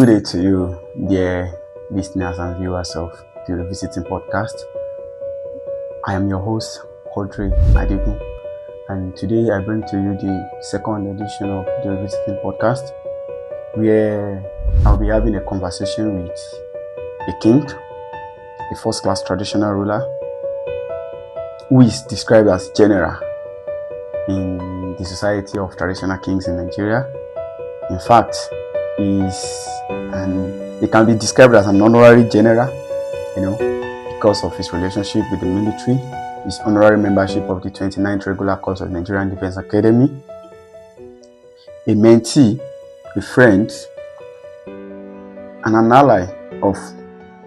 Good day to you, dear listeners and viewers of the Revisiting Podcast. I am your host, Adekunle, and today I bring to you the second edition of the Revisiting Podcast, where I'll be having a conversation with a king, a first-class traditional ruler, who is described as general in the Society of Traditional Kings in Nigeria. In fact, it can be described as an honorary general, because of his relationship with the military, his honorary membership of the 29th Regular Corps of Nigerian Defense Academy, a mentee, a friend, and an ally of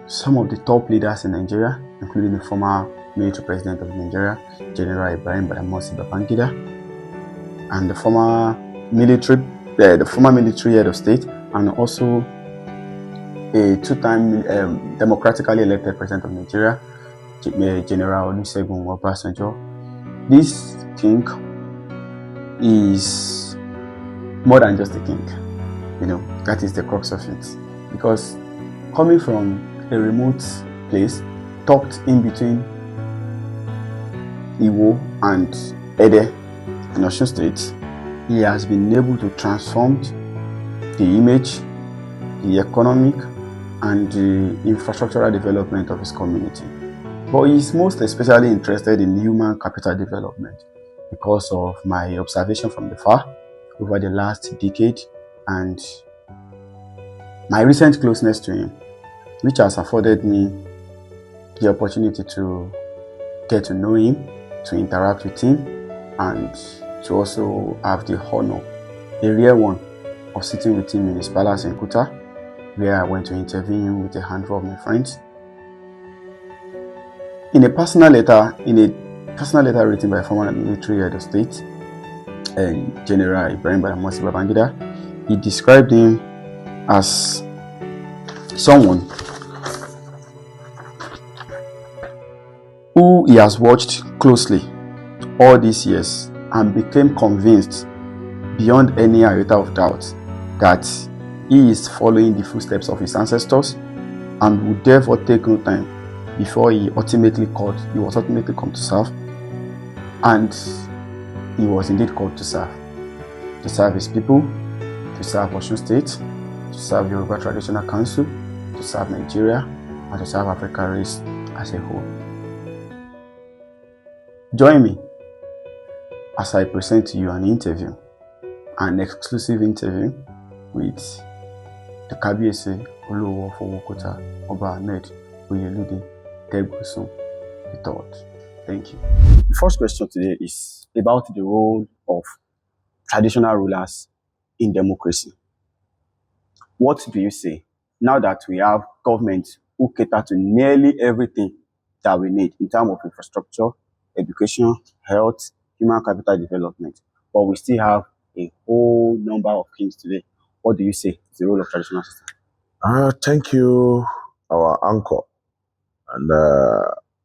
some of the top leaders in Nigeria, including the former military president of Nigeria, General Ibrahim Badamasi Babangida, and the former military head of state, and also a two-time democratically elected president of Nigeria, General Olusegun Obasanjo. This king is more than just a king. That is the crux of it. Because coming from a remote place, tucked in between Iwo and Ede in Osun State, he has been able to transform the image, the economic, and the infrastructural development of his community. But he is most especially interested in human capital development because of my observation from the far over the last decade and my recent closeness to him, which has afforded me the opportunity to get to know him, to interact with him, and to also have the honor, a rare one, of sitting with him in his palace in Kuta, where I went to interview him with a handful of my friends. In a personal letter written by former military head of state, General Ibrahim Badamasi Babangida, he described him as someone who he has watched closely all these years and became convinced beyond any iota of doubt that he is following the footsteps of his ancestors and would therefore take no time before he was ultimately called to serve, and he was indeed called to serve his people, to serve Osun State, to serve Yoruba Traditional Council, to serve Nigeria, and to serve Africa race as a whole. Join me as I present to you an exclusive interview with the Kabiyesi Olowu of Owu Kuta, Oba Ahmed Oyelude III. Thank you. The first question today is about the role of traditional rulers in democracy. What do you say now that we have governments who cater to nearly everything that we need in terms of infrastructure, education, health, human capital development, but we still have a whole number of kings today? What do you say is the role of traditional system? Thank you, our uncle. And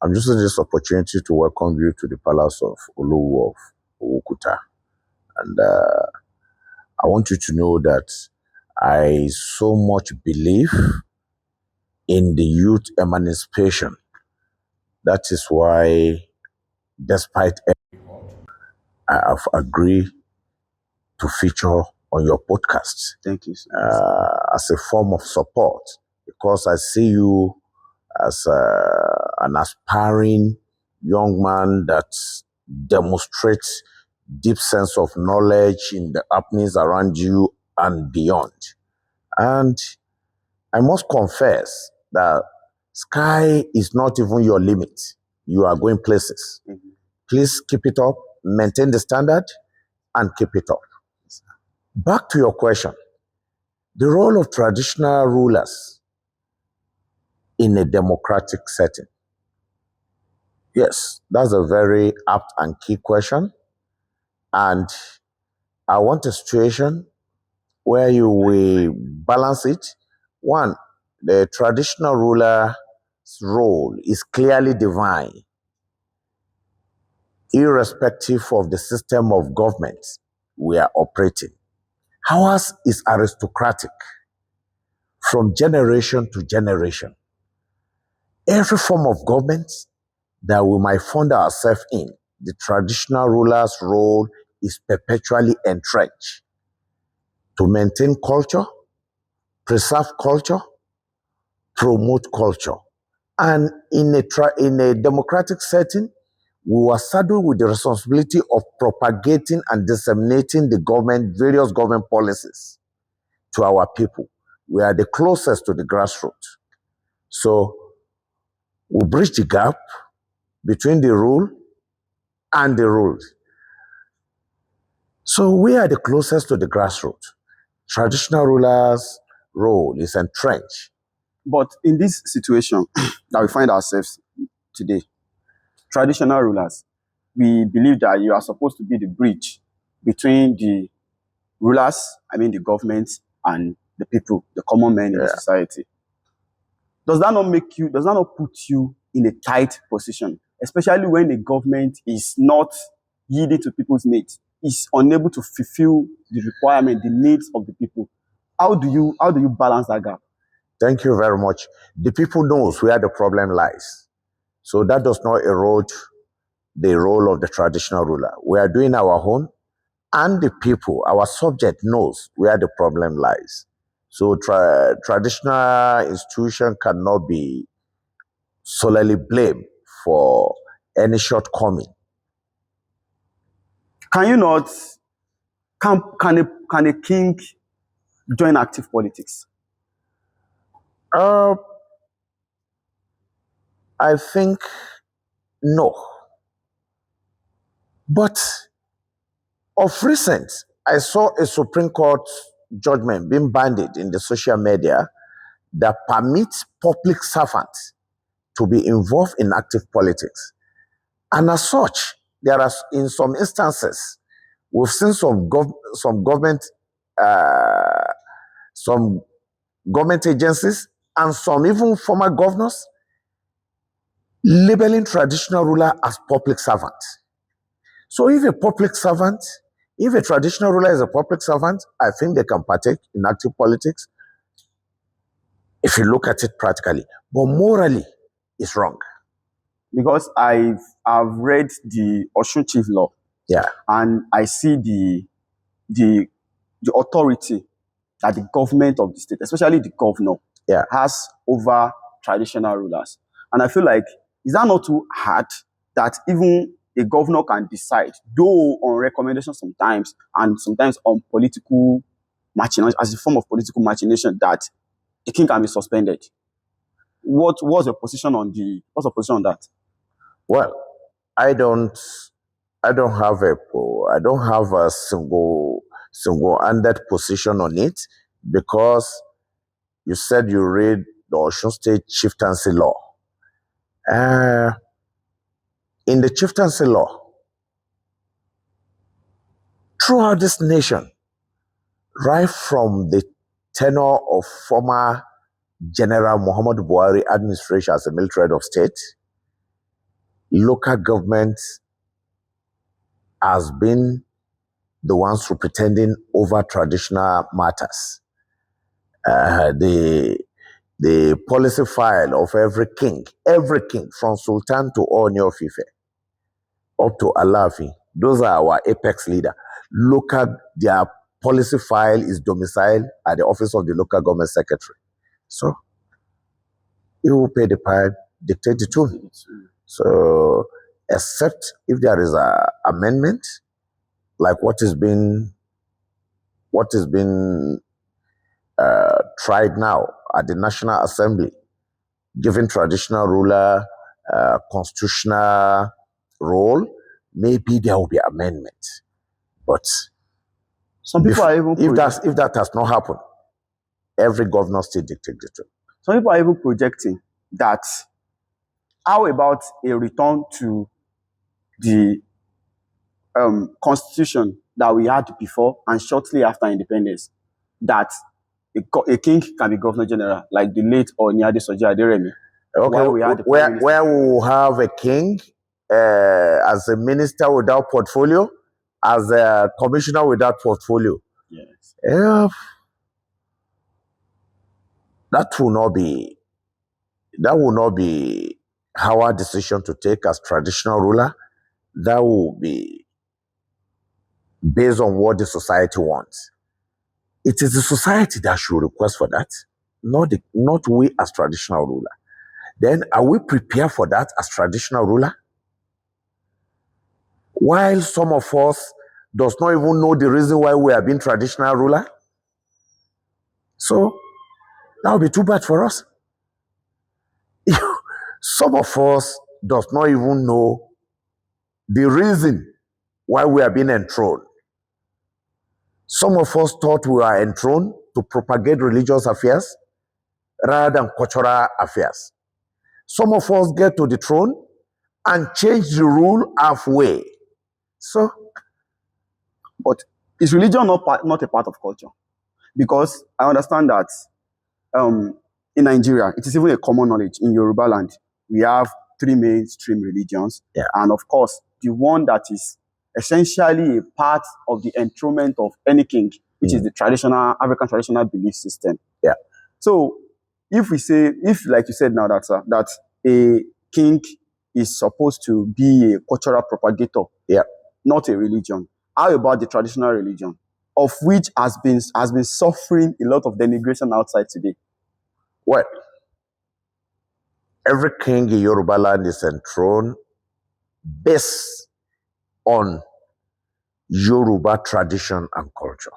I'm just using this opportunity to welcome you to the palace of Olowu of Owu Kuta. And I want you to know that I so much believe in the youth emancipation. That is why, despite everything, I have agreed to feature on your podcast. Thank you, sir. As a form of support, because I see you as an aspiring young man that demonstrates deep sense of knowledge in the happenings around you and beyond. And I must confess that sky is not even your limit. You are going places. Mm-hmm. Please keep it up, maintain the standard, and keep it up. Back to your question. The role of traditional rulers in a democratic setting. Yes, that's a very apt and key question. And I want a situation where you will balance it. One, the traditional ruler's role is clearly divine, irrespective of the system of government we are operating. Ours is aristocratic. from generation to generation. Every form of government that we might find ourselves in, the traditional ruler's role is perpetually entrenched to maintain culture, preserve culture, promote culture. And in a democratic setting, we were saddled with the responsibility of propagating and disseminating the various government policies to our people. We are the closest to the grassroots. So we bridge the gap between the rule and the ruled. So we are the closest to the grassroots. Traditional rulers' role is entrenched. But in this situation that we find ourselves today, traditional rulers, we believe that you are supposed to be the bridge between the rulers, I mean the government, and the people, the common men in the society. Does that not put you in a tight position, especially when the government is not yielding to people's needs, is unable to fulfill the requirement, the needs of the people? How do you balance that gap? Thank you very much. The people knows where the problem lies. So that does not erode the role of the traditional ruler. We are doing our own, and the people, our subject, knows where the problem lies. So traditional institution cannot be solely blamed for any shortcoming. Can a king join active politics? I think no. But of recent, I saw a Supreme Court judgment being bandied in the social media that permits public servants to be involved in active politics. And as such, there are, in some instances, we've seen some government agencies and some even former governors labeling traditional ruler as public servant. So if a traditional ruler is a public servant, I think they can partake in active politics if you look at it practically. But morally, it's wrong. Because I've read the Osun Chief Law. Yeah. And I see the authority that the government of the state, especially the governor, has over traditional rulers. And I feel like, is that not too hard that even a governor can decide, though on recommendation sometimes, and sometimes on political machination, as a form of political machination, that a king can be suspended? What's your position on that? Well, I don't have a single-handed position on it, because you said you read the Osun State Chieftaincy Law. In the Chieftaincy Law, throughout this nation, right from the tenure of former General Muhammadu Buhari administration as a military head of state, local government has been the ones who pretending over traditional matters. The policy file of every king, from Sultan to Ooni of Ife, up to Alaafin, those are our apex leader. Their policy file is domiciled at the office of the local government secretary. So, he will pay the pipe, dictate the tune. So, except if there is an amendment, like what is being tried now at the National Assembly, giving traditional ruler constitutional role, maybe there will be amendment. But some people are even if that has not happened, every governor still dictates the truth. Some people are even projecting that, how about a return to the constitution that we had before and shortly after independence, that a king can be governor general, like the late Ooni Adesoji Aderemi. Okay, where we will have a king as a minister without portfolio, as a commissioner without portfolio. Yes. that will not be our decision to take as traditional ruler. That will be based on what the society wants. It is the society that should request for that, not we as traditional ruler. Then are we prepared for that as traditional ruler? While some of us does not even know the reason why we are being traditional ruler. So that will be too bad for us. Some of us does not even know the reason why we are being enthroned. Some of us thought we are enthroned to propagate religious affairs rather than cultural affairs. Some of us get to the throne and change the rule halfway. So, but is religion not a part of culture? Because I understand that in Nigeria, it is even a common knowledge in Yoruba land, we have three mainstream religions. Yeah. And of course, the one that is essentially a part of the enthronement of any king, which is the traditional, African traditional belief system. Yeah. So if like you said now, that a king is supposed to be a cultural propagator, yeah, not a religion, how about the traditional religion, of which has been suffering a lot of denigration outside today? Well, every king in Yoruba land is enthroned based on Yoruba tradition and culture.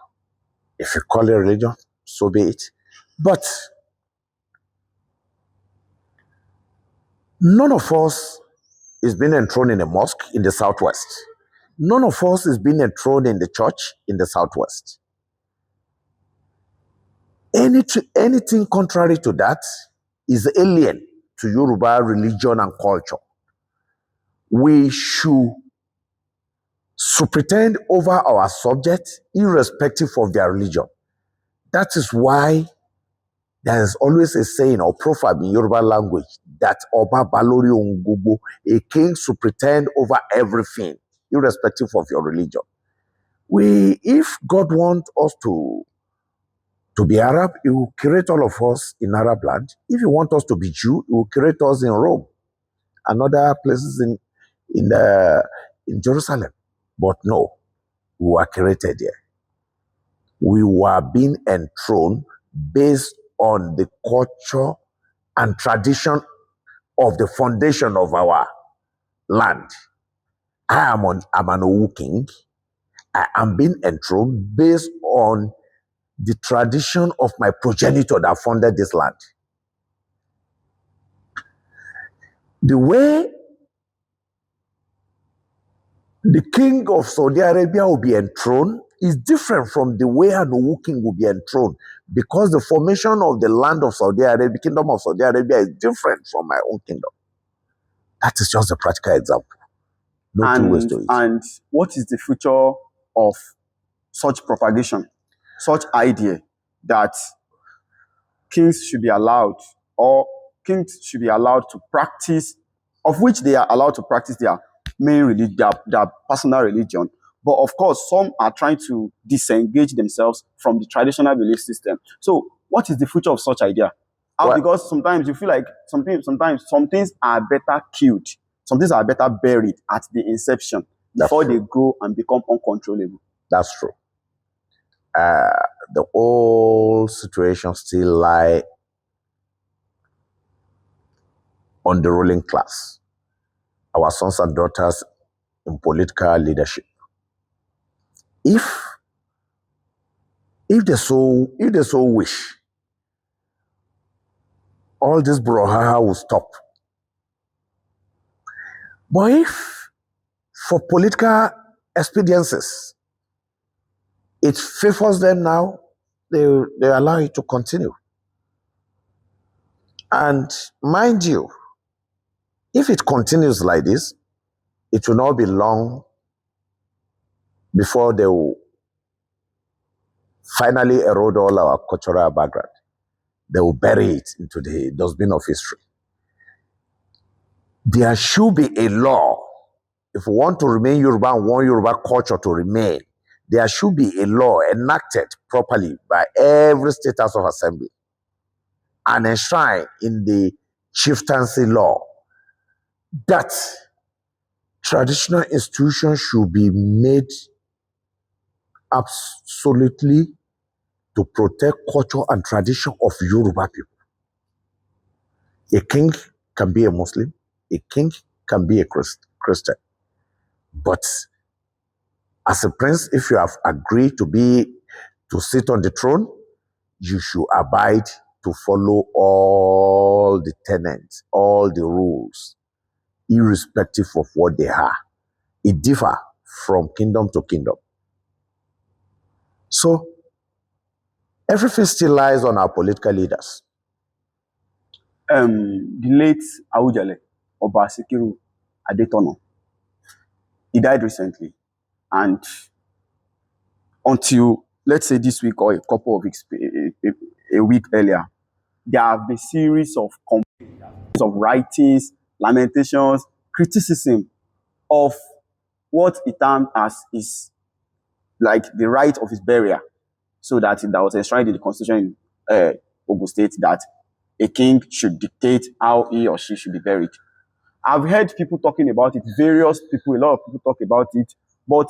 If you call it religion, so be it. But none of us is being enthroned in a mosque in the southwest. None of us is being enthroned in the church in the southwest. Anything contrary to that is alien to Yoruba religion and culture. We should superintend over our subjects irrespective of their religion. That is why there is always a saying or proverb in Yoruba language that Oba Balori Ongogo, a king superintend over everything, irrespective of your religion. If God wants us to be Arab, He will create all of us in Arab land. If He wants us to be Jew, He will create us in Rome and other places in Jerusalem. But no, we were created here. We were being enthroned based on the culture and tradition of the foundation of our land. I'm an Owu king. I am being enthroned based on the tradition of my progenitor that founded this land. The way the king of Saudi Arabia will be enthroned is different from the way an Owu king will be enthroned, because the formation of the land of Saudi Arabia, kingdom of Saudi Arabia, is different from my own kingdom. That is just a practical example. No two ways to it. And what is the future of such propagation, such idea that kings should be allowed to practice, of which they are allowed to practice their main religion, their personal religion, but of course some are trying to disengage themselves from the traditional belief system. So what is the future of such idea? Because sometimes you feel like sometimes some things are better killed, some things are better buried at the inception before they grow and become uncontrollable. That's true. The whole situation still lie on the ruling class, our sons and daughters in political leadership. If they so wish, all this brouhaha will stop. But if for political expediencies it favors them now, they allow it to continue. And mind you, if it continues like this, it will not be long before they will finally erode all our cultural background. They will bury it into the dustbin of history. There should be a law. If we want to remain Yoruba and want Yoruba culture to remain, there should be a law enacted properly by every state house of assembly and enshrined in the chieftaincy law that traditional institutions should be made absolutely to protect culture and tradition of Yoruba people. A king can be a Muslim, a king can be a Christian, but as a prince, if you have agreed to sit on the throne, you should abide to follow all the tenets, all the rules, irrespective of what they are. It differs from kingdom to kingdom. So, everything still lies on our political leaders. The late Awujale, Oba Sikiru Adetono, he died recently. And until, let's say, this week or a couple of weeks, a week earlier, there have been series of complaints, of writings, lamentations, criticism of what he termed as is like the right of his burial. So that was enshrined in the constitution in Ogun State that a king should dictate how he or she should be buried. I've heard people talking about it, various people, a lot of people talk about it, but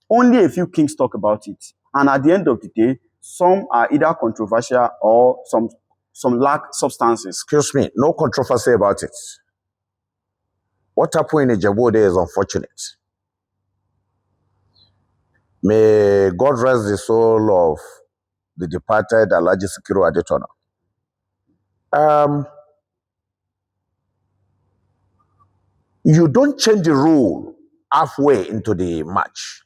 only a few kings talk about it. And at the end of the day, some are either controversial or some lack substances. Excuse me, no controversy about it. What happened in Ijebu is unfortunate. May God rest the soul of the departed Alhaji Sikiru Adetono. You don't change the rule halfway into the match.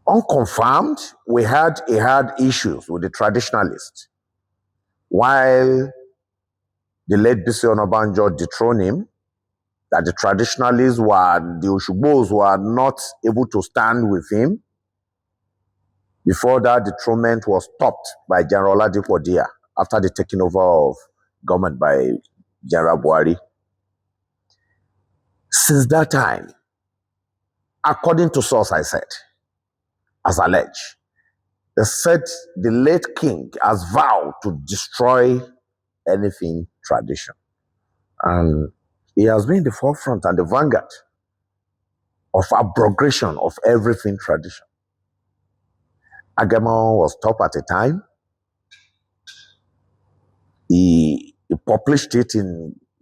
Unconfirmed, he had issues with the traditionalists. While the late Bisi Onabanjo dethroned him, that the traditionalists the Oshubos were not able to stand with him. Before that, the dethronement was stopped by General Oladipo Dia after the taking over of government by General Buhari. Since that time, according to source I said, as alleged, they said the late king has vowed to destroy anything tradition. And he has been the forefront and the vanguard of abrogation of everything tradition. Agama was top at the time. He published it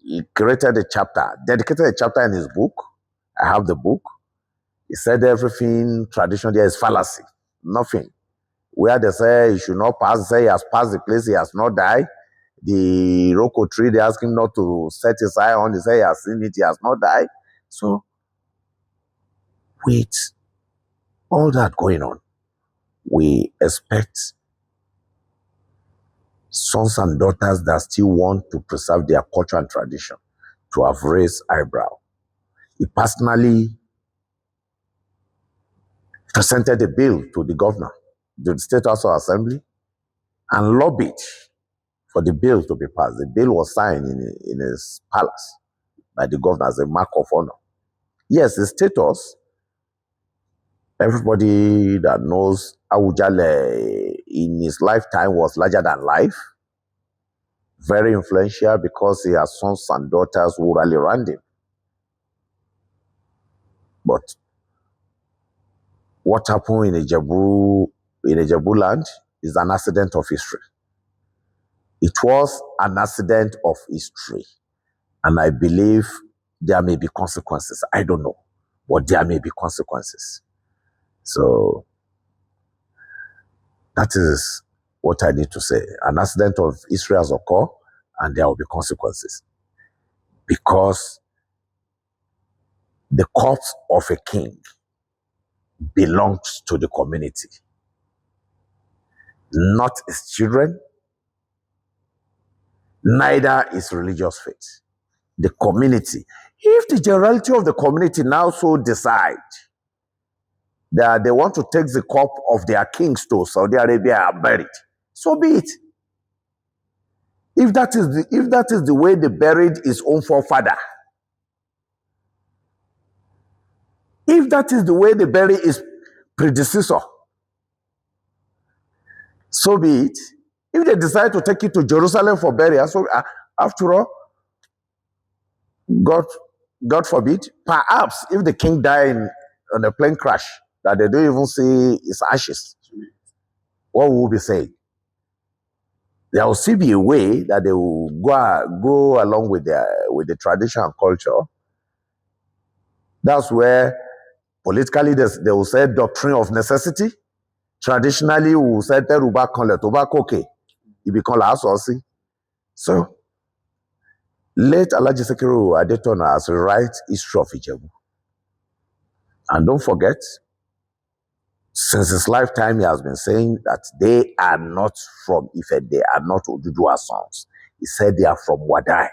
he created a chapter, dedicated a chapter in his book. I have the book. He said everything tradition there is fallacy, nothing. Where they say he should not pass, say he has passed the place, he has not died. The Roko tree, they ask him not to set his eye on, he say he has seen it, he has not died. So, with all that going on, we expect sons and daughters that still want to preserve their culture and tradition to have raised eyebrow. He personally presented a bill to the governor, to the State House of Assembly, and lobbied for the bill to be passed. The bill was signed in his palace by the governor as a mark of honor. Yes, the status, everybody that knows Awujale in his lifetime was larger than life, very influential because he has sons and daughters who rally around him. But what happened in Ijebu land is an accident of history. It was an accident of history. And I believe there may be consequences. I don't know, but there may be consequences. So that is what I need to say. An accident of history has occurred, and there will be consequences. Because the corpse of a king belongs to the community, not his children, neither his religious faith. The community. If the generality of the community now so decide that they want to take the corpse of their kings to Saudi Arabia and bury it, so be it. If that is the way they buried his own forefather, if that is the way they bury his predecessor, so be it. If they decide to take it to Jerusalem for burial, so after all, God forbid, perhaps if the king died on a plane crash that they don't even see his ashes, what will we be saying? There will still be a way that they will go along with the tradition and culture. That's where politically they will say doctrine of necessity. Traditionally, we will say Yoruba Kingship, okay, it become Lasosi. So late Alhaji Sekiru Adetona has write history of Ijebu. And don't forget, since his lifetime, he has been saying that they are not from Ife, they are not Oduduwa sons. He said they are from Wadai.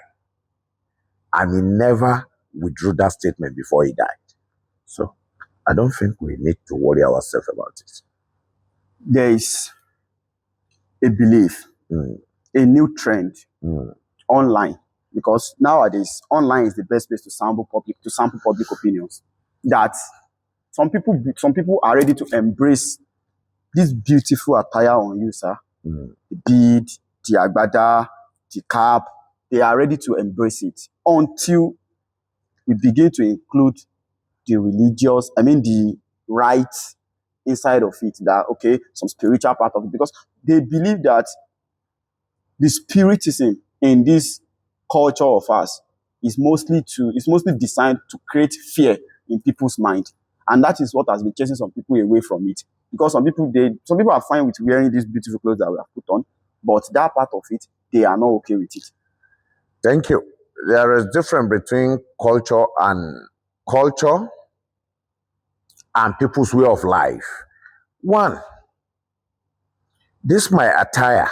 And he never withdrew that statement before he died. So I don't think we need to worry ourselves about it. There is a belief, a new trend online, because nowadays online is the best place to sample public opinions. That some people are ready to embrace this beautiful attire on you, sir. The bead, the agbada, the cap. They are ready to embrace it until we begin to include the religious, the rites inside of it, that, okay, some spiritual part of it, because they believe that the spiritism in this culture of ours is mostly designed to create fear in people's mind. And that is what has been chasing some people away from it. Because some people are fine with wearing these beautiful clothes that we have put on, but that part of it, they are not okay with it. Thank you. There is difference between culture and people's way of life. One, this my attire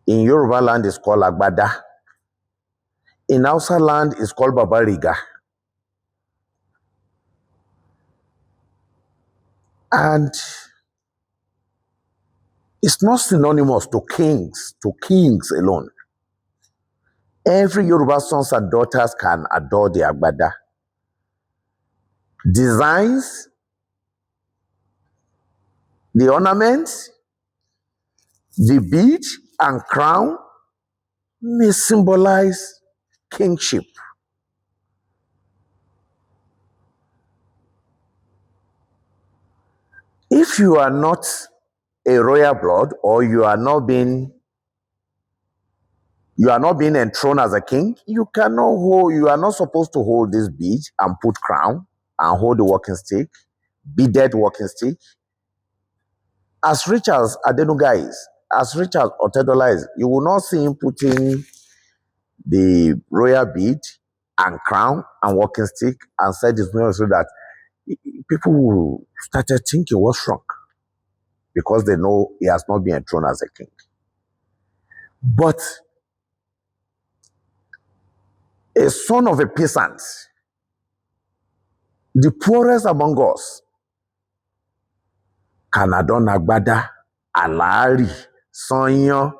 in Yoruba land is called agbada. In Hausa land is called babariga. And it's not synonymous to kings alone. Every Yoruba sons and daughters can adore the agbada. Designs, the ornaments, the bead and crown may symbolize kingship. If you are not a royal blood, or you are not being enthroned as a king, you are not supposed to hold this bead and put crown and hold the walking stick, beaded walking stick. As rich as Adenuga is, as rich as Otedola is, you will not see him putting the royal bead and crown and walking stick and said this so that people started thinking what's wrong, because they know he has not been enthroned as a king. But a son of a peasant, the poorest among us, can adorn agbada, alari, sanyan.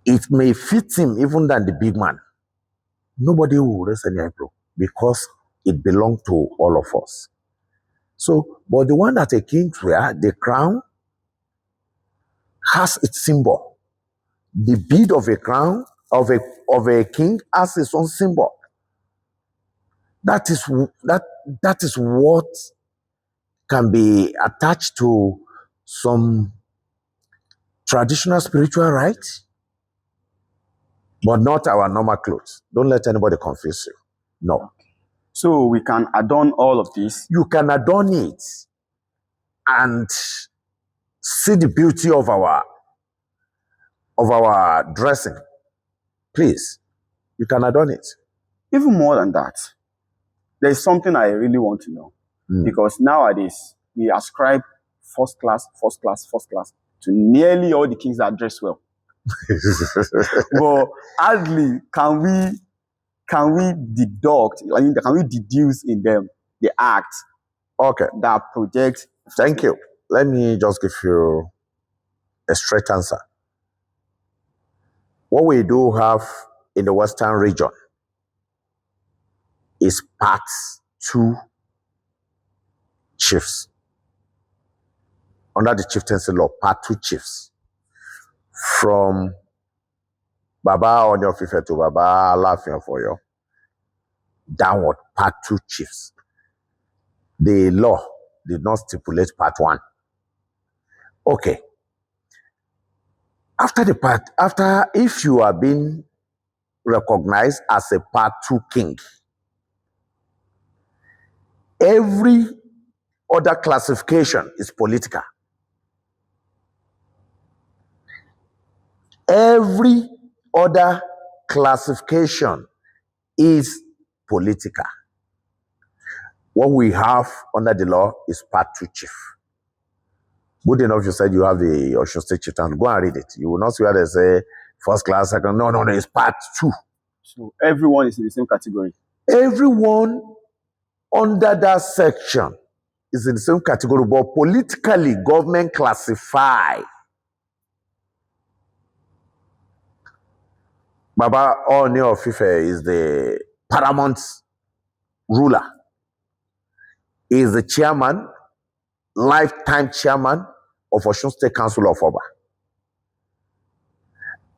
It may fit him even than the big man. Nobody will raise any eyebrow because it belongs to all of us. So, but the one that a king wear, the crown, has its symbol. The bead of a crown of a king has its own symbol. That is what can be attached to some traditional spiritual rites, but not our normal clothes. Don't let anybody confuse you. No. So we can adorn all of this. You can adorn it and see the beauty of our dressing. Please, you can adorn it. Even more than that, there's something I really want to know. Because nowadays, we ascribe first class to nearly all the kings that dress well. But hardly can we deduce in them the act that projects. Thank you. Let me just give you a straight answer. What we do have in the Western region is part 2 chiefs. under the chieftaincy law, part 2 chiefs. From Baba Oni of Ife to Baba Alafin of Oyo, downward, part 2 chiefs. The law did not stipulate part 1. Okay. If you are being recognized as a part 2 king, every other classification is political. Every other classification is political. What we have under the law is part 2 chief. Good enough, you said you have the Osun State Chieftain. Go and read it. You will not see where they say first class, second. No, it's part 2. So everyone is in the same category. Everyone under that section is in the same category, but politically, government classify Baba Oni of Ife is the paramount ruler. He is the chairman, lifetime chairman of Osun State Council of Oba.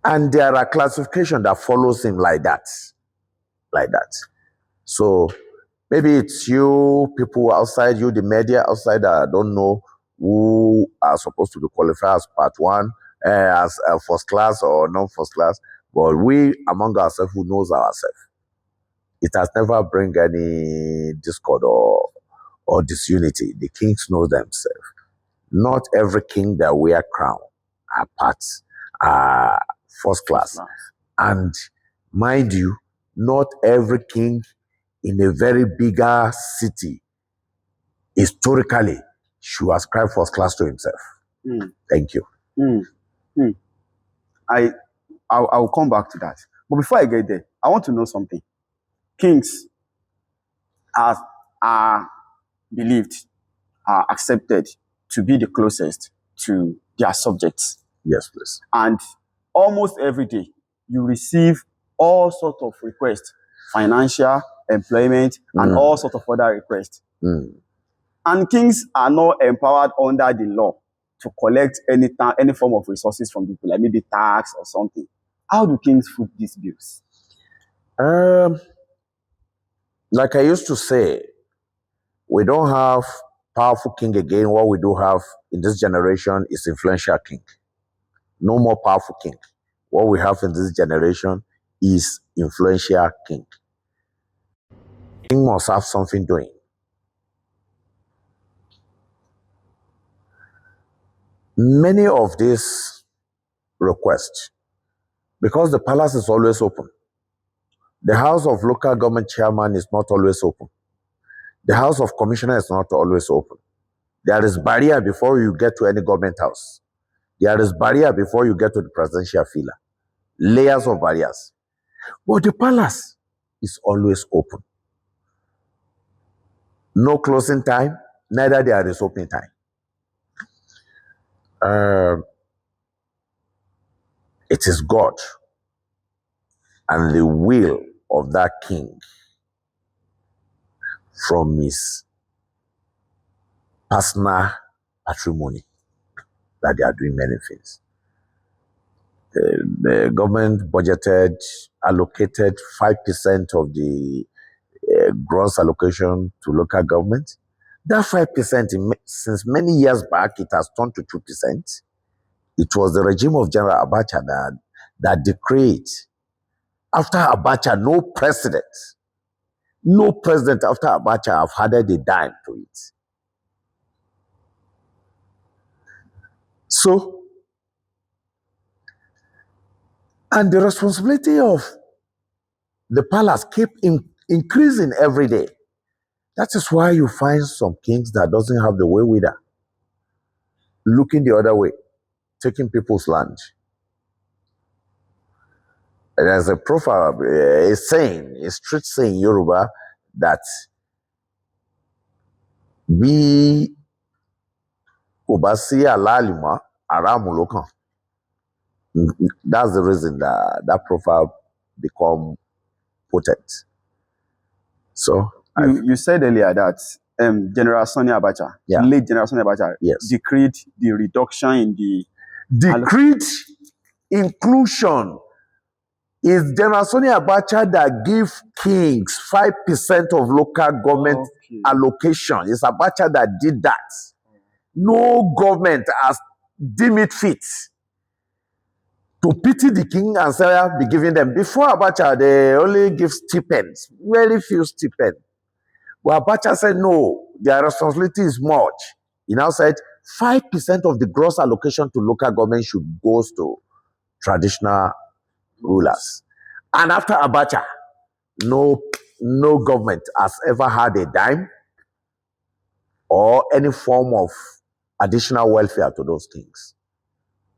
And there are classifications that follows him like that. So maybe it's you, people outside, you, the media outside that don't know who are supposed to be qualified as part 1, as first class or non-first class. But we, among ourselves, who knows ourselves, it has never bring any discord or disunity. The kings know themselves. Not every king that wear crown are parts, are first class. And mind you, not every king in a very bigger city historically should ascribe first class to himself. Thank you. I'll come back to that. But before I get there, I want to know something. Kings are believed, are accepted to be the closest to their subjects. Yes, please. And almost every day, you receive all sorts of requests, financial, employment, and all sorts of other requests. And kings are not empowered under the law to collect any form of resources from people, like maybe tax or something. How do kings foot these bills? Like I used to say, we don't have powerful king again. What we do have in this generation is influential king. No more powerful king. What we have in this generation is influential king. King must have something doing. Many of these requests, because the palace is always open, the house of local government chairman is not always open. The house of commissioner is not always open. There is barrier before you get to any government house. There is barrier before you get to the presidential villa. Layers of barriers. But the palace is always open. No closing time, neither there is opening time. It is God and the will of that king from his personal patrimony that they are doing many things. The government budgeted, allocated 5% of the gross allocation to local government. That 5%, since many years back, it has turned to 2%. It was the regime of General Abacha that decreed. After Abacha, no president after Abacha have added a dime to it. So, and the responsibility of the palace keep increasing every day. That is why you find some kings that doesn't have the way with her, looking the other way, taking people's land. There's a proverb, a saying, a street saying in Yoruba that bí kò bá sí àlàálì mọ́, àràmù ló kàn. That's the reason that proverb become potent. So you said earlier that General Sani Abacha, Yeah. late General Sani Abacha, Yes. decreed the reduction in the Decreed inclusion. Is General Sani Abacha that give kings 5% of local government allocation. It's Abacha that did that. No government has deemed it fit to pity the king and say, be giving them. Before Abacha, they only give stipends, very few stipends. But Abacha said, no, their responsibility is much. He now said, 5% of the gross allocation to local government should go to traditional rulers. And after Abacha, no government has ever had a dime or any form of additional welfare to those kings.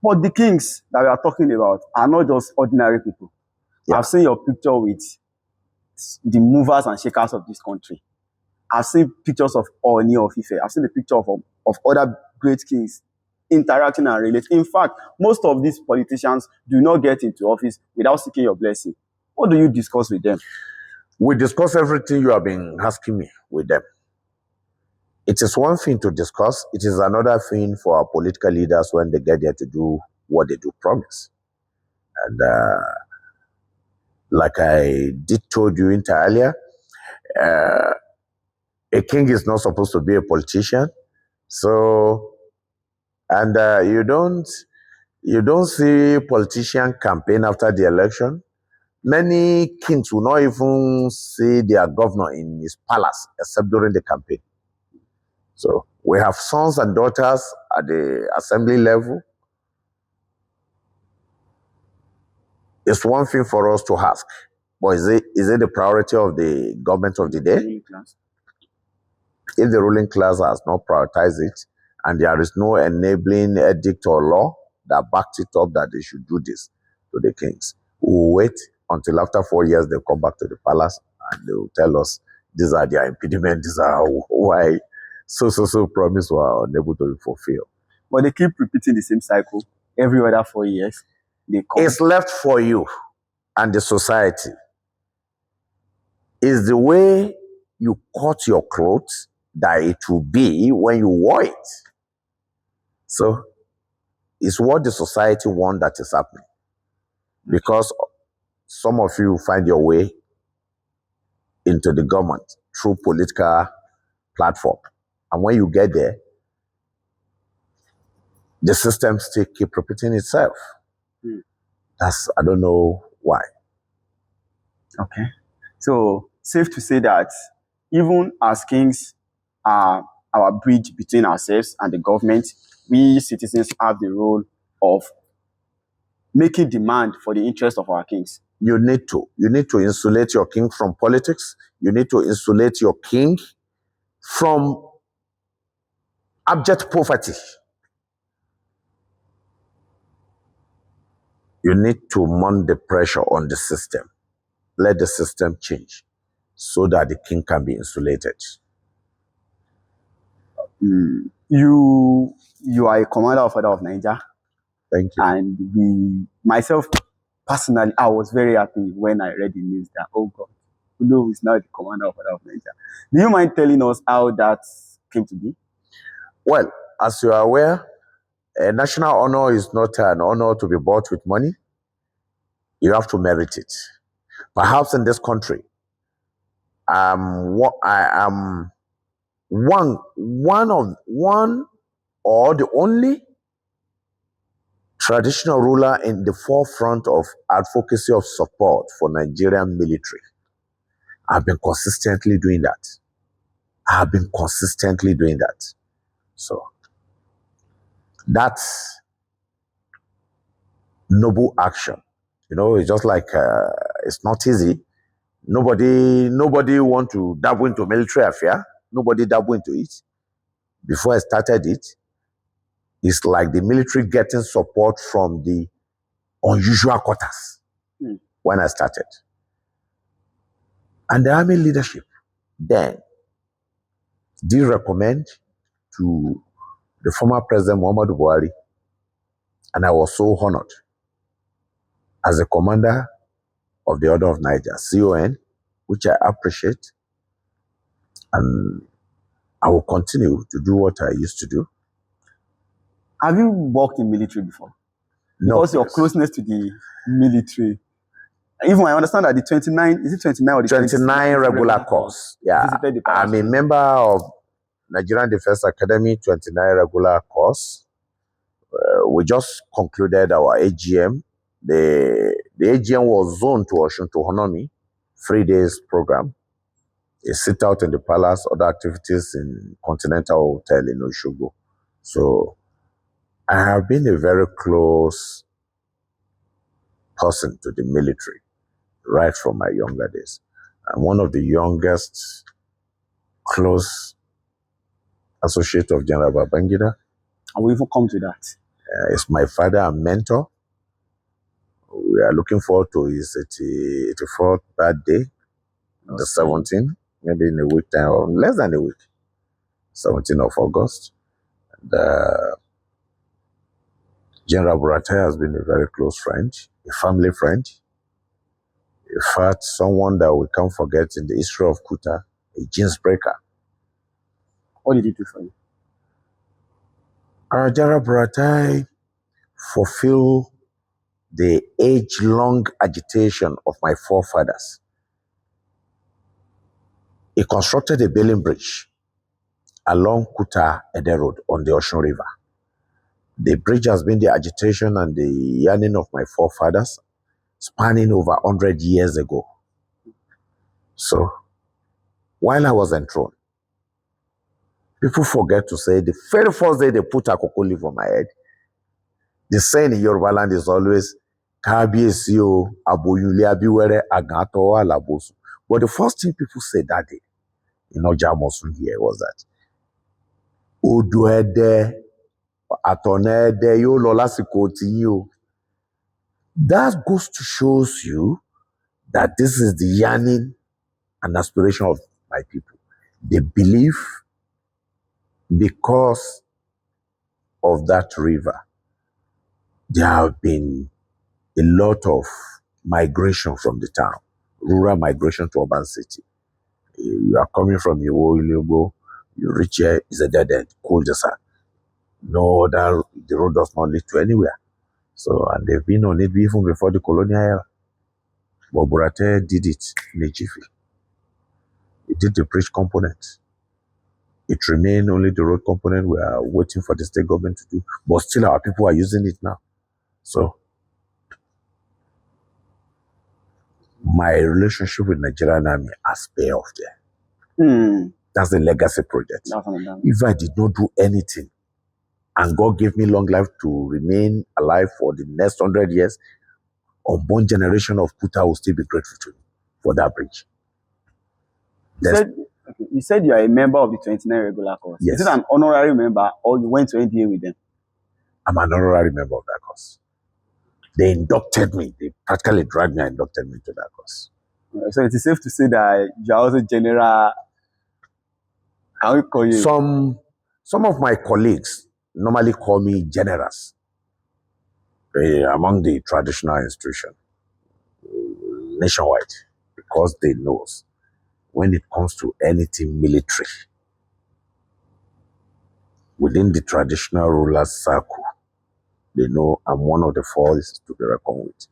But the kings that we are talking about are not just ordinary people. Yeah. I've seen your picture with the movers and shakers of this country. I've seen pictures of Ooni of Ife. I've seen the picture of other great kings interacting and relating. In fact, most of these politicians do not get into office without seeking your blessing. What do you discuss with them? We discuss everything you have been asking me with them. It is one thing to discuss. It is another thing for our political leaders when they get there to do what they do promise. And like I did told you earlier, a king is not supposed to be a politician. So, and you don't see politician campaign after the election. Many kings will not even see their governor in his palace except during the campaign. So we have sons and daughters at the assembly level. It's one thing for us to ask, but is it the priority of the government of the day? If the ruling class has not prioritized it, and there is no enabling edict or law that backs it up that they should do this to the kings, we will wait until after 4 years they come back to the palace and they will tell us these are their impediments, these are why so promise were unable to be fulfilled. But they keep repeating the same cycle every other 4 years. They come. It's left for you and the society. Is the way you cut your clothes that it will be when you wore it. So it's what the society wants that is happening. Because some of you find your way into the government through political platform. And when you get there, the system still keep repeating itself. I don't know why. Okay. So safe to say that even as kings are our bridge between ourselves and the government, we citizens have the role of making demand for the interest of our kings. You need to insulate your king from politics. You need to insulate your king from abject poverty. You need to mount the pressure on the system. Let the system change so that the king can be insulated. You are a commander of order of Nigeria. Thank you. And myself personally, I was very happy when I read the news that, oh God, Olowu is now the commander of order of Nigeria. Do you mind telling us how that came to be? Well, as you are aware, a national honor is not an honor to be bought with money. You have to merit it. Perhaps in this country, I am one or the only traditional ruler in the forefront of advocacy of support for Nigerian military. I've been consistently doing that. So that's noble action. You know, it's just like it's not easy. Nobody want to dabble into military affair. Nobody dabble into it. Before I started it, it's like the military getting support from the unusual quarters when I started. And the army leadership then did recommend to the former President Muhammadu Buhari, and I was so honored as a commander of the Order of Niger, CON, which I appreciate. And I will continue to do what I used to do. Have you worked in military before? No, Because your closeness to the military. Even I understand that the 29, is it 29 or the 29 regular course. Yeah, visited the I'm a palace. member of Nigerian Defense Academy 29 regular course. We just concluded our AGM. The AGM was zoned to Osun to honor me. 3 days program. A sit out in the palace, other activities in Continental Hotel in Oshogo. So I have been a very close person to the military right from my younger days. I'm one of the youngest close associate of General Babangida. I will even come to that. It's my father and mentor. We are looking forward to his 84th birthday, the 17th, maybe in a week time, or less than a week, 17th of August. And, General Buratai has been a very close friend, a family friend. In fact, someone that we can't forget in the history of Kuta, a jeans breaker. What did he do for you? General Buratai fulfilled the age-long agitation of my forefathers. He constructed a bailing bridge along Kuta Ede Road on the Osun River. The bridge has been the agitation and the yearning of my forefathers, spanning over 100 years ago. So, while I was enthroned, people forget to say the very first day they put a cocoa leaf on my head, the saying in Yoruba land is always, Kábíyèsí o, aboyunle abiwere agato alabosu. But the first thing people said that day in Ojamosun here was that, Odo Ede, Atone Ede, yo lo lasiko ti yin o. That goes to shows you that this is the yearning and aspiration of my people. They believe because of that river, there have been a lot of migration from the town, rural migration to urban city. You are coming from Olowu, you reach here, it's a dead end, cul-de-sac. No other, the road does not lead to anywhere. So, and they've been on it even before the colonial era. But Buratai did it in a jiffy. He did the bridge component. It remained only the road component we are waiting for the state government to do. But still our people are using it now. So, my relationship with Nigerian Army has paid off there. That's the legacy project. If I did not do anything, and God gave me long life to remain alive for the next 100 years, unborn generation of Kuta will still be grateful to me for that bridge. You said you are a member of the 29 regular course. Yes. Is it an honorary member or you went to NDA with them? I'm an honorary member of that course. They inducted me. They practically dragged me and inducted me to that course. So it is safe to say that you are also general. How you call you? Some of my colleagues normally call me generals among the traditional institution nationwide because they know when it comes to anything military within the traditional rulers circle, they know I'm one of the forces to be reckoned with.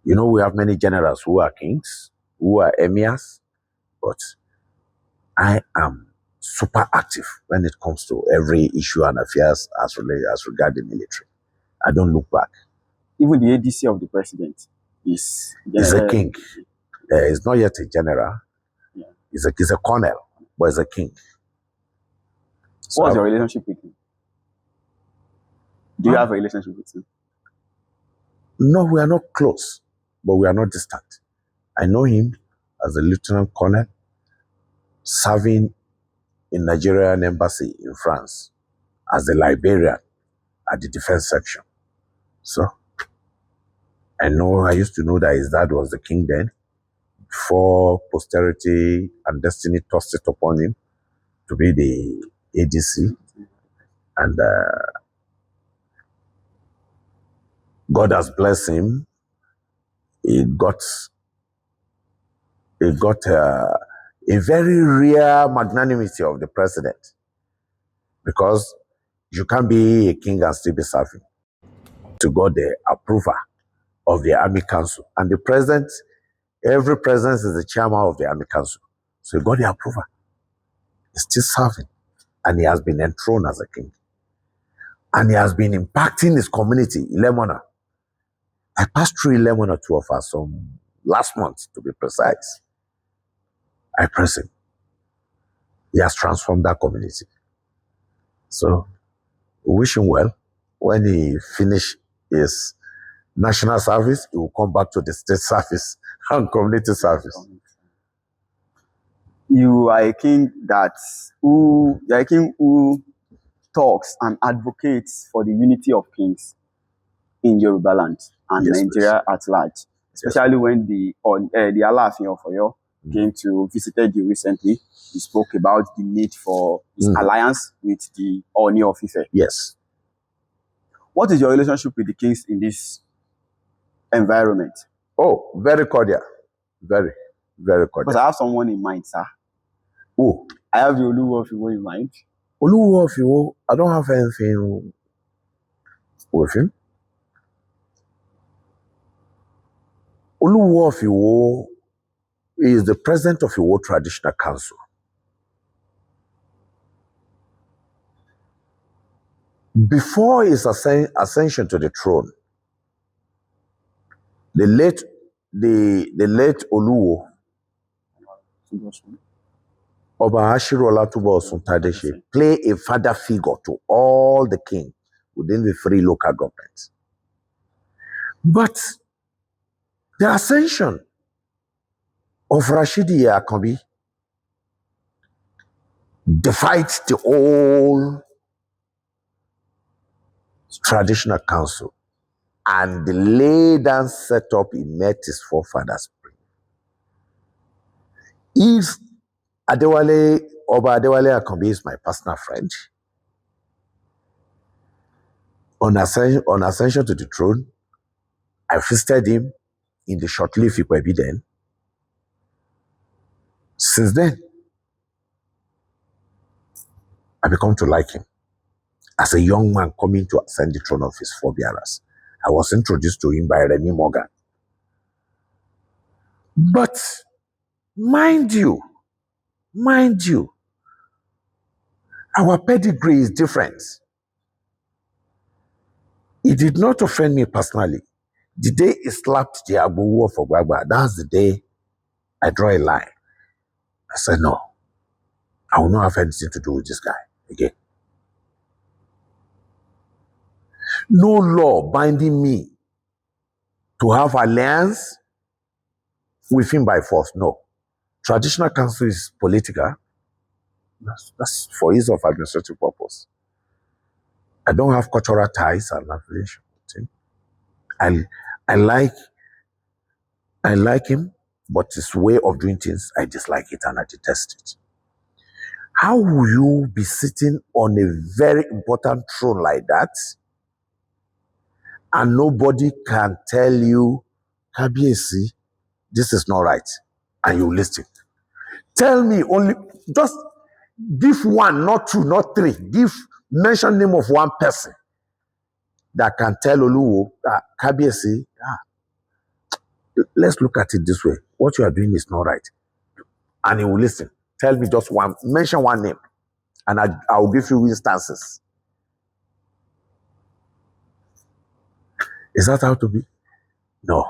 You know, we have many generals who are kings, who are emirs, but I am super active when it comes to every issue and affairs as regard the military. I don't look back. Even the ADC of the president is a king. He's not yet a general. Yeah. He's a colonel, but he's a king. So what's your relationship with him? Do you have a relationship with him? No, we are not close, but we are not distant. I know him as a lieutenant colonel serving in Nigerian embassy in France as the librarian at the defense section. So I used to know that his dad was the king then, before posterity and destiny tossed it upon him to be the ADC. And God has blessed him. He got a very rare magnanimity of the president. because you can't be a king and still be serving. To got the approval of the Army Council. And the president, every president is the chairman of the Army Council. So he got the approval. He's still serving. And he has been enthroned as a king. And he has been impacting his community, Ilemona. I passed through Ilemona two of us last month, to be precise. I press him. He has transformed that community. So, we wish him well. When he finish his national service, he will come back to the state service and community service. You are a king who talks and advocates for the unity of kings in Yoruba land and Yes, Nigeria at large, especially when the Alaafin of Oyo came to visited you recently. He spoke about the need for his alliance with the Oni of Ife. Yes. What is your relationship with the kings in this environment? Oh, very cordial. Very, very cordial. Because I have someone in mind, sir. Who? I have the Olowu of Owu in mind. Olowu of Owu, I don't have anything with him. Olowu of Owu is the president of Owo Traditional Council. Before his ascension to the throne, the late Olowu Oba Olowu Tadeshi play a father figure to all the king within the 3 local governments. But the ascension of Rashidi Akanbi defied the whole traditional council and laid and set up, he met his forefathers. If Oba Adewale Akanbi is my personal friend, on ascension to the throne, I visited him in the short-lived Ikwebi then. Since then, I become to like him. As a young man coming to ascend the throne of his forebearers, I was introduced to him by Remy Morgan. But, mind you, our pedigree is different. It did not offend me personally. The day he slapped the Olowu of Ogbagba, that's the day I draw a line. I said, no, I will not have anything to do with this guy again. No law binding me to have alliance with him by force, no. Traditional council is political. That's for ease of administrative purpose. I don't have cultural ties and affiliation with him. I like him, but his way of doing things, I dislike it and I detest it. How will you be sitting on a very important throne like that and nobody can tell you, Kabiesi, this is not right, and you listen? Tell me only, just give one, not two, not three. Mention name of one person that can tell Olowu, Kabiesi, let's look at it this way. What you are doing is not right. And he will listen. Tell me just one, mention one name, and I will give you instances. Is that how to be? No.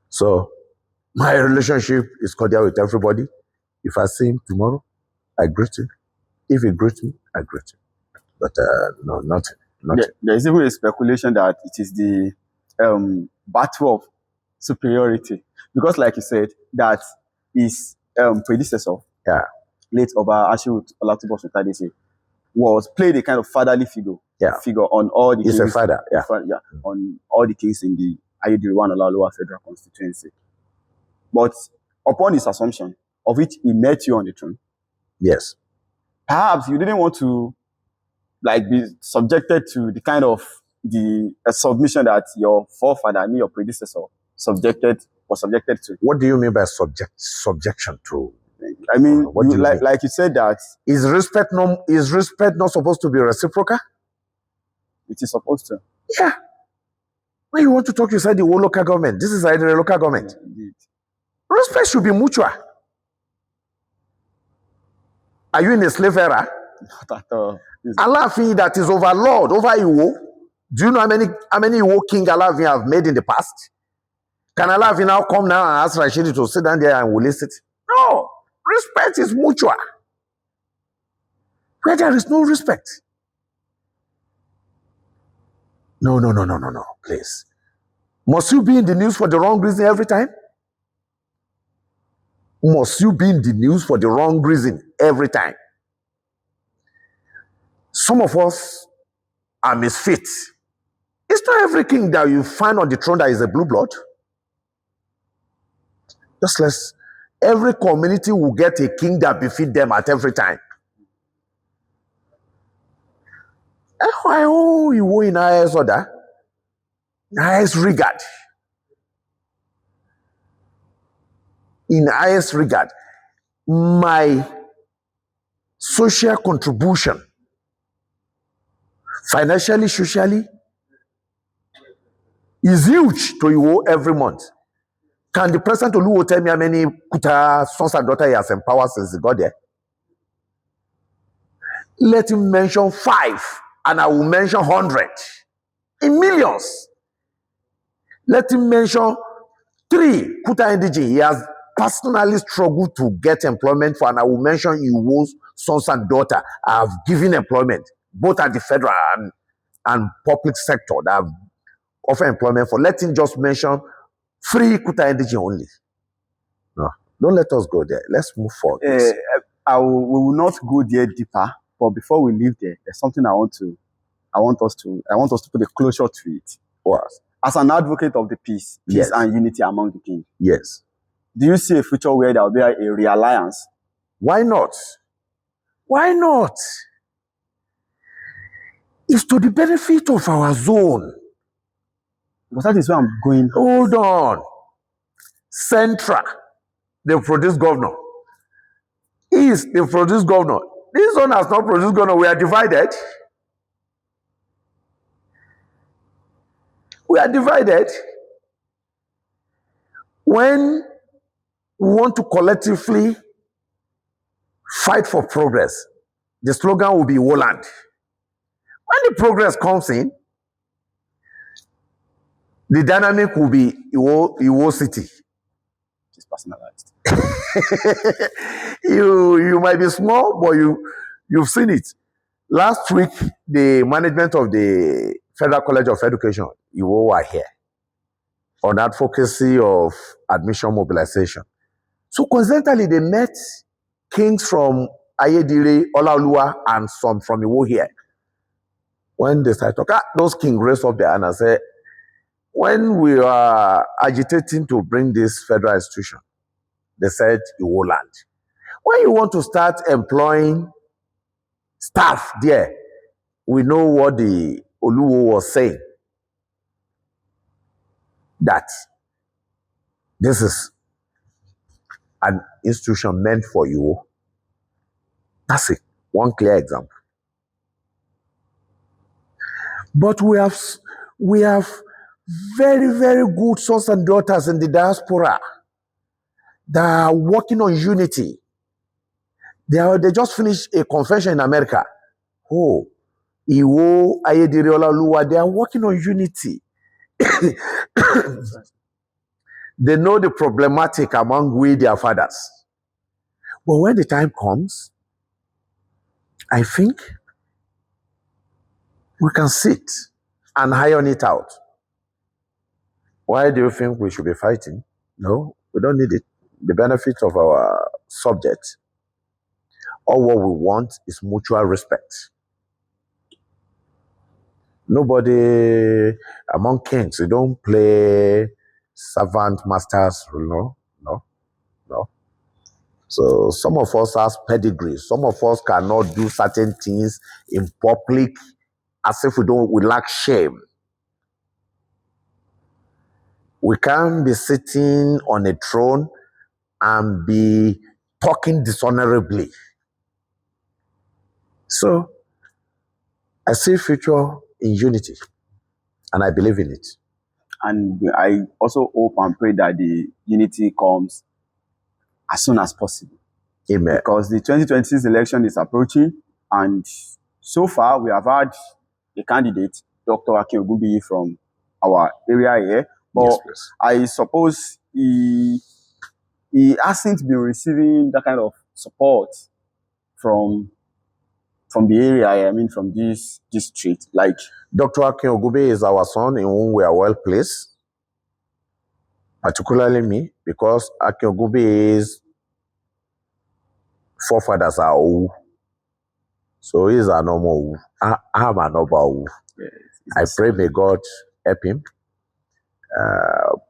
So, my relationship is cordial with everybody. If I see him tomorrow, I greet him. If he greets me, I greet him. But no, nothing. There is even a speculation that it is the battle of superiority. Because like you said, that his predecessor, late Oba Olowu of Owu played a kind of fatherly figure on all the kings. He's a father, on all the kings in the Olowu Federal Constituency. But upon his assumption, of which he met you on the throne, yes, perhaps you didn't want to be subjected to the kind of submission that your forefather, your predecessor, was subjected to. What do you mean by subjection to? I mean, What do you mean? like you said that Is respect not supposed to be reciprocal? it is supposed to. Yeah. When you want to talk inside the whole local government, this is like the local government. Indeed. Respect should be mutual. Are you in a slave era? Not at all. Alaafin that is overlord over Iwo. Do you know how many Iwo king Alaafin have made in the past? Can Alaafin now come now and ask Rashidi to sit down there and will listen? No. Respect is mutual. Where there is no respect. No. Please. Must you be in the news for the wrong reason every time? Must you be in the news for the wrong reason every time? Some of us are misfits. It's not every king that you find on the throne that is a blue blood. Just less. Every community will get a king that befits them at every time. Oh, you were in highest order, highest regard. In highest regard, my social contribution, financially, socially, is huge to you every month. Can the president Olowu tell me how many Kuta sons and daughters he has empowered since he got there? Let him mention 5, and I will mention 100 in millions. Let him mention 3 Kuta NDG. He has personally struggled to get employment for, and I will mention Iwo's sons and daughters. I have given employment, both at the federal and public sector, that have offered employment for. Let him just mention 3 Kuta NDG only. No, don't let us go there. Let's move forward. We will not go there deeper, but before we leave there, there's something I want us to put a closure to it. Yes. As an advocate of the peace Yes. and unity among the kings, Yes. do you see a future where there will be a realliance? Why not? Why not? It's to the benefit of our zone. Because that is where I'm going. Hold on. Central, they produce governor. East, they produce governor. This one has not produced governor. We are divided. We are divided. When we want to collectively fight for progress, the slogan will be Woland. When the progress comes in, the dynamic will be Iwo City. It's personalized. You might be small, but you've seen it. Last week, the management of the Federal College of Education, Iwo, were here on advocacy of admission mobilization. So coincidentally, they met kings from Ayedire, Olaoluwa, and some from Iwo here. When they started talking, those kings raised up their hand and said, when we are agitating to bring this federal institution, they said Iwo land. When you want to start employing staff there, we know what the Olowu was saying, that this is an institution meant for you. That's it. One clear example. But we have very, very good sons and daughters in the diaspora that are working on unity. They just finished a convention in America. Oh, Iwo, Ayedire, Olaoluwa, they are working on unity. They know the problematic among we, their fathers. But when the time comes, I think we can sit and iron it out. Why do you think we should be fighting? No, we don't need it. The benefit of our subject, all what we want is mutual respect. Nobody among kings, they don't play servant masters, no. So some of us have pedigree. Some of us cannot do certain things in public as if we lack shame. We can't be sitting on a throne and be talking dishonorably. So I see future in unity, and I believe in it. And I also hope and pray that the unity comes as soon as possible. Amen. Because the 2026 election is approaching, and so far we have had a candidate, Dr. Ogunbiyi, from our area here. But Yes, please. I suppose he hasn't been receiving that kind of support from the area, I mean from this district. Like Dr. Ogunbiyi is our son in whom we are well placed, particularly me, because Ogunbiyi's forefathers are Owu. So he is a normal Owu. I am an Oba Owu. yes, I pray may God help him.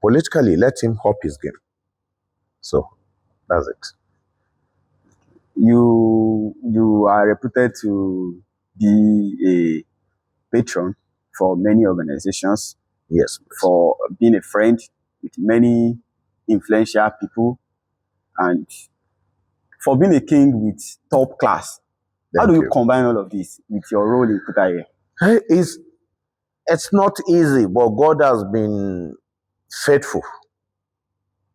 Politically, let him hop his game. So that's it. You are reputed to be a patron for many organizations, Yes, please. for being a friend with many influential people, and for being a king with top class. How do you combine all of this with your role in Kuta here? It's not easy, but God has been faithful.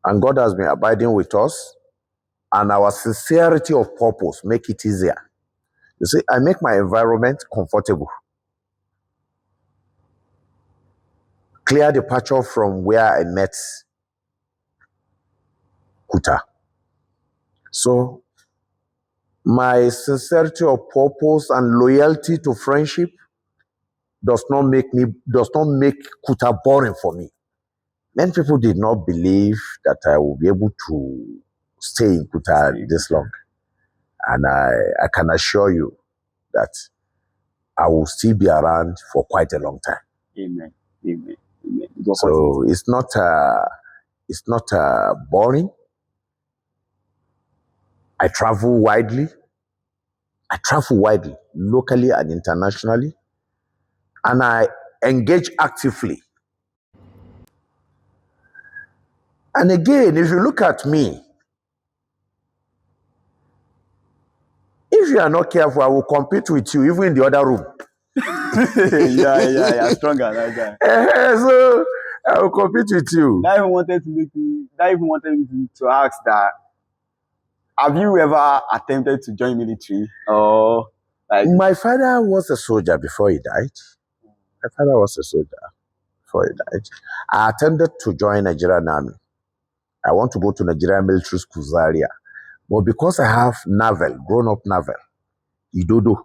And God has been abiding with us. And our sincerity of purpose make it easier. You see, I make my environment comfortable. Clear departure from where I met Kuta. So my sincerity of purpose and loyalty to friendship does not make Kuta boring for me. Many people did not believe that I will be able to stay in Kuta this long. And I can assure you that I will still be around for quite a long time. Amen. Amen. Amen. So it's not boring. I travel widely, locally and internationally, and I engage actively. And again, if you look at me, if you are not careful, I will compete with you even in the other room. yeah, stronger like that. So I will compete with you. That even wanted me to ask that, have you ever attempted to join military? Or like my father was a soldier before he died. I attempted to join Nigerian army. I want to go to Nigerian military school Zaria. But because I have grown-up navel, Idodo,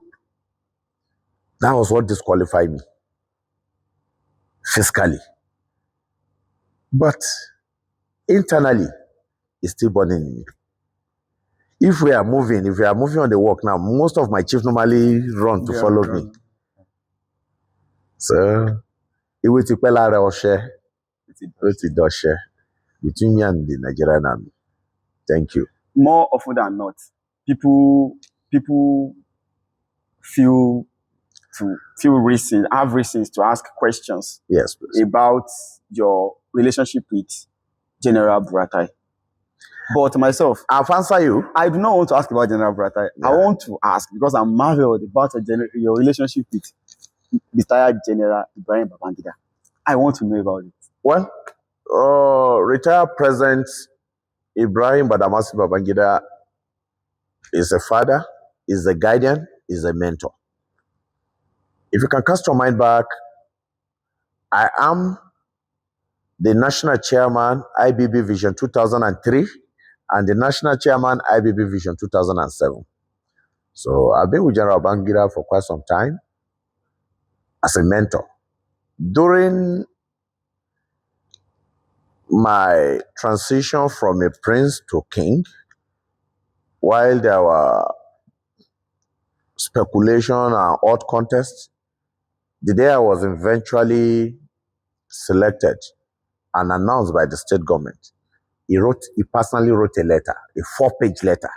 that was what disqualified me fiscally. But internally, it's still burning in me. If we are moving on the walk now, most of my chiefs normally run to follow me. So, it will take between me and the Nigerian army. Thank you. More often than not, people have reasons to ask questions. Yes, please. About your relationship with General Buratai. But myself, I'll answer you. I do not want to ask about General Buratai. Yeah. I want to ask because I'm marveled about your relationship with retired General Ibrahim Babangida. I want to know about it. Well, retired President Ibrahim Badamasi Babangida is a father, is a guardian, is a mentor. If you can cast your mind back, I am the national chairman, IBB Vision 2003, and the national chairman, IBB Vision 2007. So I've been with General Babangida for quite some time as a mentor. During my transition from a prince to king, while there were speculation and hot contests, the day I was eventually selected and announced by the state government, he personally wrote a letter, a 4-page letter.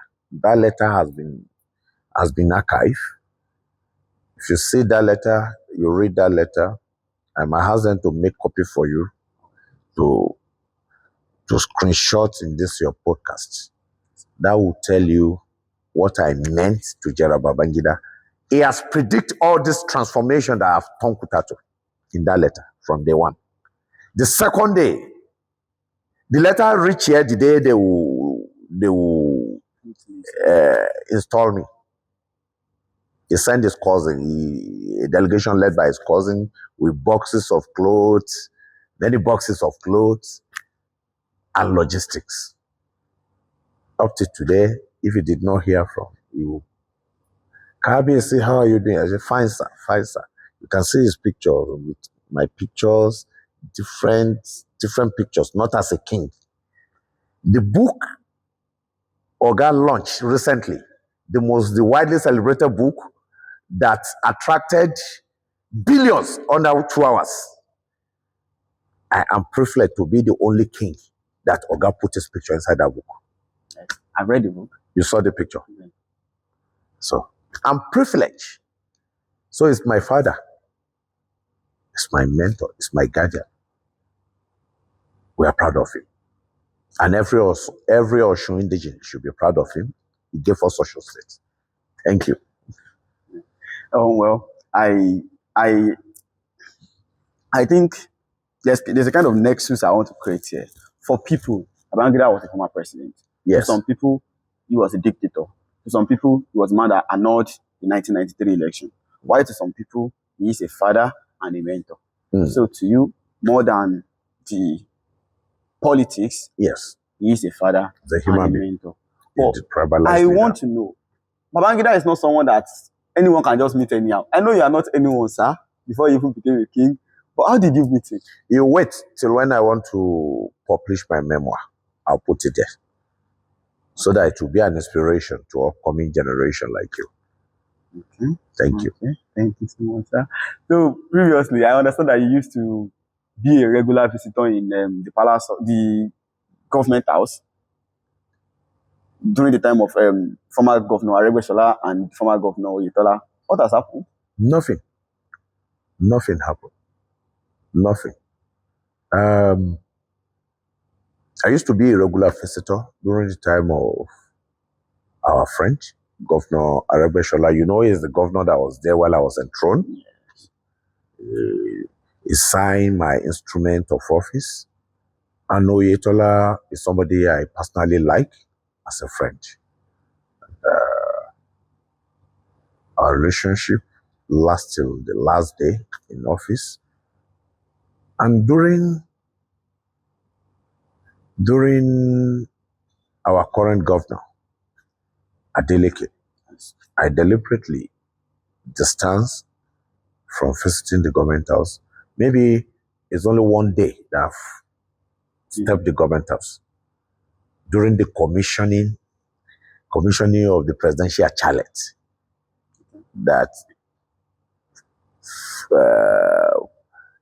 That letter has been archived. If you see that letter, you read that letter, I might ask them to make copy for you to screenshot in this your podcast. That will tell you what I meant to General Babangida. He has predicted all this transformation that I've turned Kuta to in that letter from day one. The second day, the letter reached here the day they will install me. He sent his cousin, a delegation led by his cousin, with boxes of clothes, many boxes of clothes, and logistics. Up to today, if you did not hear from you, Kabi, say, how are you doing? I said, fine, sir, fine, sir. You can see his picture with my pictures, different pictures, not as a king. The book Oga launched recently, the widely celebrated book that attracted billions under 2 hours. I am privileged to be the only king that Oga put his picture inside that book. I read the book. You saw the picture. Mm-hmm. So I'm privileged. So it's my father. It's my mentor. It's my guardian. We are proud of him. And every Osun indigene should be proud of him. He gave us social state. Thank you. Oh, well, I think there's a kind of nexus I want to create here. For people, Babangida was a former president. Yes. For some people, he was a dictator. To some people, he was a man that annulled the 1993 election. While to some people, he is a father and a mentor. So to you, more than the politics, yes, he is a father and a mentor. But I want to know, Babangida is not someone that anyone can just meet anyhow. I know you are not anyone, sir, before you even became a king. But how did you meet him? You wait till when I want to publish my memoir. I'll put it there. So that it will be an inspiration to upcoming generation like you. Okay. Thank you. Thank you so much, sir. So previously, I understand that you used to be a regular visitor in the palace, the government house, during the time of former Governor Aregbesola and former Governor Oyetola. What has happened? Nothing. Nothing happened. Nothing. I used to be a regular visitor during the time of our friend, Governor Aregbesola. You know, he's the governor that was there while I was enthroned. Yes. He signed my instrument of office. And Oyetola is somebody I personally like as a friend. Our relationship lasted till the last day in office. And during our current governor, Adeleke, I deliberately distanced from visiting the government house. Maybe it's only one day that I've stepped the government house. During the commissioning of the presidential chalet, that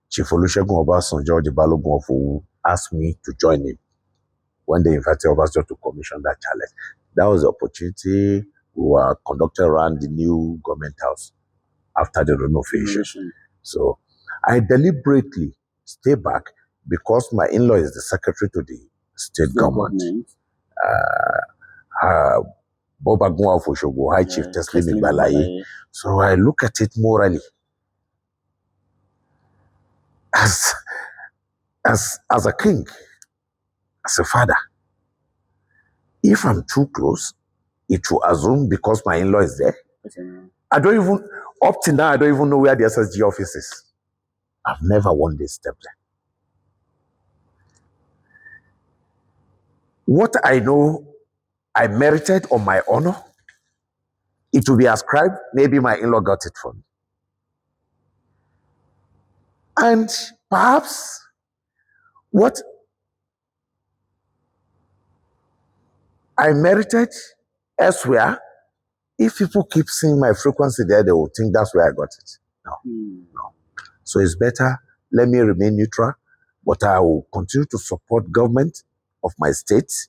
Chief Olusegun Obasanjo, the Balogun of Owu, asked me to join him when they invited Obasanjo to commission that chalet. That was the opportunity. We were conducted around the new government house after the renovation. So I deliberately stay back because my in-law is the secretary to the state government. Bobagunwa of Osogbo, High Chief Teslim Igbalaye. So I look at it morally as a king, as a father. If I'm too close, it will assume because my in-law is there. I don't even, up to now, I don't even know where the SSG office is. I've never one day stepped there. What I know I merited on my honor, it will be ascribed, maybe my in-law got it for me. And perhaps what I merited elsewhere, if people keep seeing my frequency there, they will think that's where I got it. No. So it's better, let me remain neutral, but I will continue to support government of my state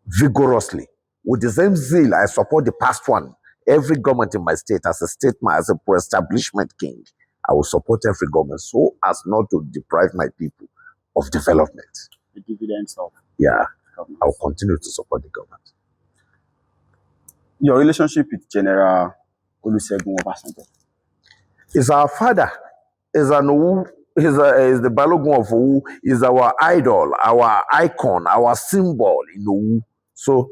vigorously. With the same zeal I support the past one. Every government in my state, as a statesman, as a pro-establishment king, I will support every government so as not to deprive my people of development. The dividends of. Yeah. government. I will continue to support the government. Your relationship with General Olusegun Obasanjo? He's our father. He's the Balogun of Owu. He's our idol, our icon, our symbol in Owu. So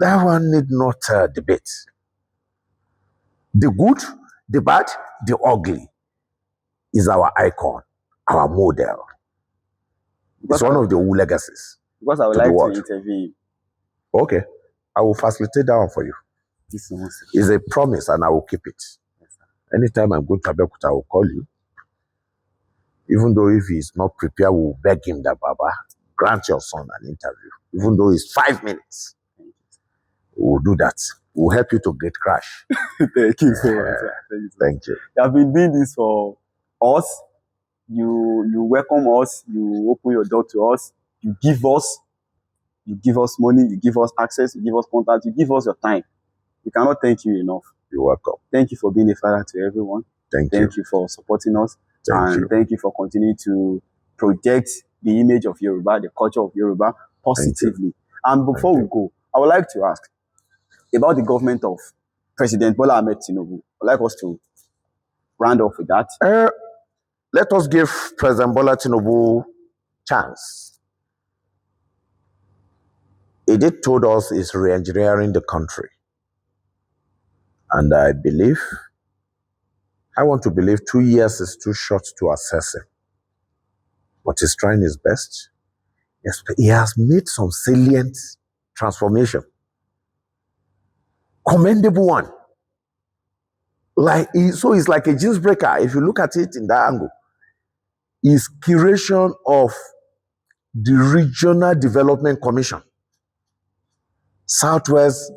that one need not debate. The good, the bad, the ugly is our icon, our model. It's one of the Owu legacies. Because I would like to intervene. Okay. I will facilitate that one for you. It's a promise and I will keep it. Yes, anytime I'm going to Abeokuta, I will call you. Even though if he's not prepared, we'll beg him that, Baba, grant your son an interview. Even though it's 5 minutes. We'll do that. We'll help you to get crash. Thank you so much. Thank you. You have been doing this for us. You welcome us. You open your door to us. You give us money. You give us access. You give us contact. You give us your time. We cannot thank you enough. You're welcome. Thank you for being a father to everyone. Thank you. Thank you for supporting us. Thank you for continuing to project the image of Yoruba, the culture of Yoruba positively. And before we go, I would like to ask about the government of President Bola Ahmed Tinubu. I'd like us to round off with that. Let us give President Bola Tinubu chance. He did told us he's re-engineering the country. And I want to believe 2 years is too short to assess him. But he's trying his best. Yes, he has made some salient transformation. Commendable one. So it's like a jeans breaker if you look at it in that angle. His creation of the Regional Development Commission, Southwest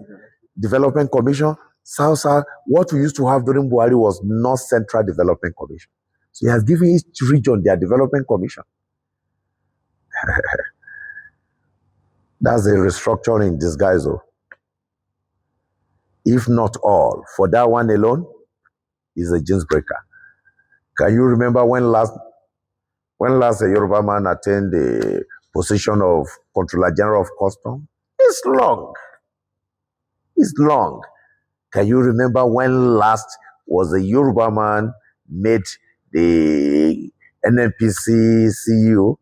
Development Commission, South. What we used to have during Buhari was North Central Development Commission. So he has given each region their development commission. That's a restructuring in disguise, though. If not all, for that one alone, is a jeans breaker. Can you remember when last a Yoruba man attained the position of Controller General of Custom? It's long. It's long. Can you remember when last was a Yoruba man made the NNPC CEO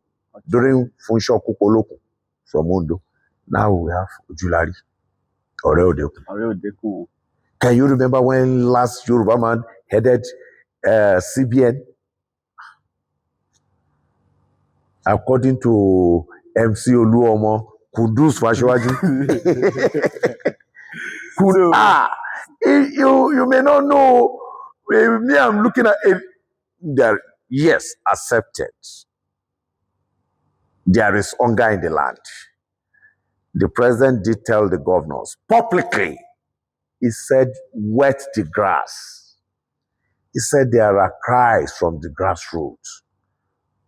during Funsho Kukoloku from Ondo? Now we have Ojulari. Oyelude. Can you remember when last Yoruba man headed CBN? According to MC Oluomo, Kudus Fashiwaju. You may not know. Me, I'm looking at it. Yes, accepted. There is hunger in the land. The president did tell the governors publicly. He said, wet the grass. He said there are cries from the grassroots.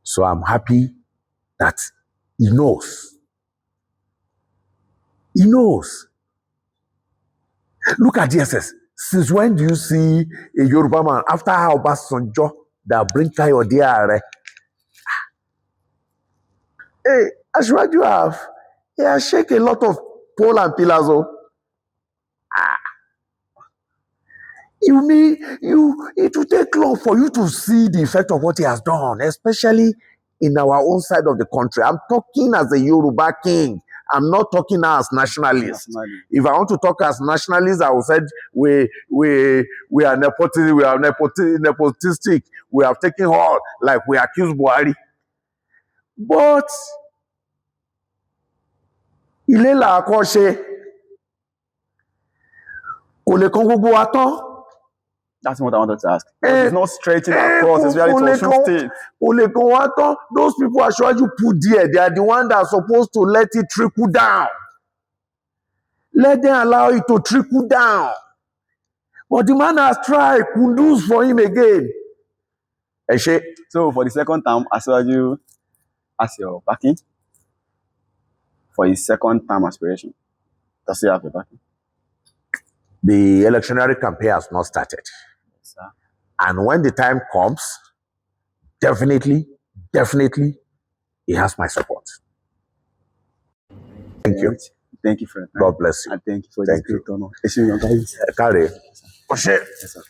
So I'm happy that he knows. He knows. Look at DSS. Since when do you see a Yoruba man after Obasanjo that bring Kayode Are? Hey, as what you have, he has shaken a lot of pole and pillars. It will take long for you to see the effect of what he has done, especially in our own side of the country. I'm talking as a Yoruba king. I'm not talking now as nationalist. If I want to talk as nationalist, I would say we are nepotistic, nepotistic. We have taken all, like we accuse Buhari. But Ilela Akoshe Kole Kongo Aton. That's what I wanted to ask. It's not stretching across, especially to Osun State. Those people are sure you put there. They are the ones that are supposed to let it trickle down. Let them allow it to trickle down. But the man has tried kundus for him again. So for the second time, I saw you as your backing for his second term aspiration. Does he have your backing? The electionary campaign has not started. Yes, sir. And when the time comes, definitely, he has my support. Thank you. Thank you for your time. God bless you. And thank you for Thank this you. great honor. Kare. Oshe. Yes, sir.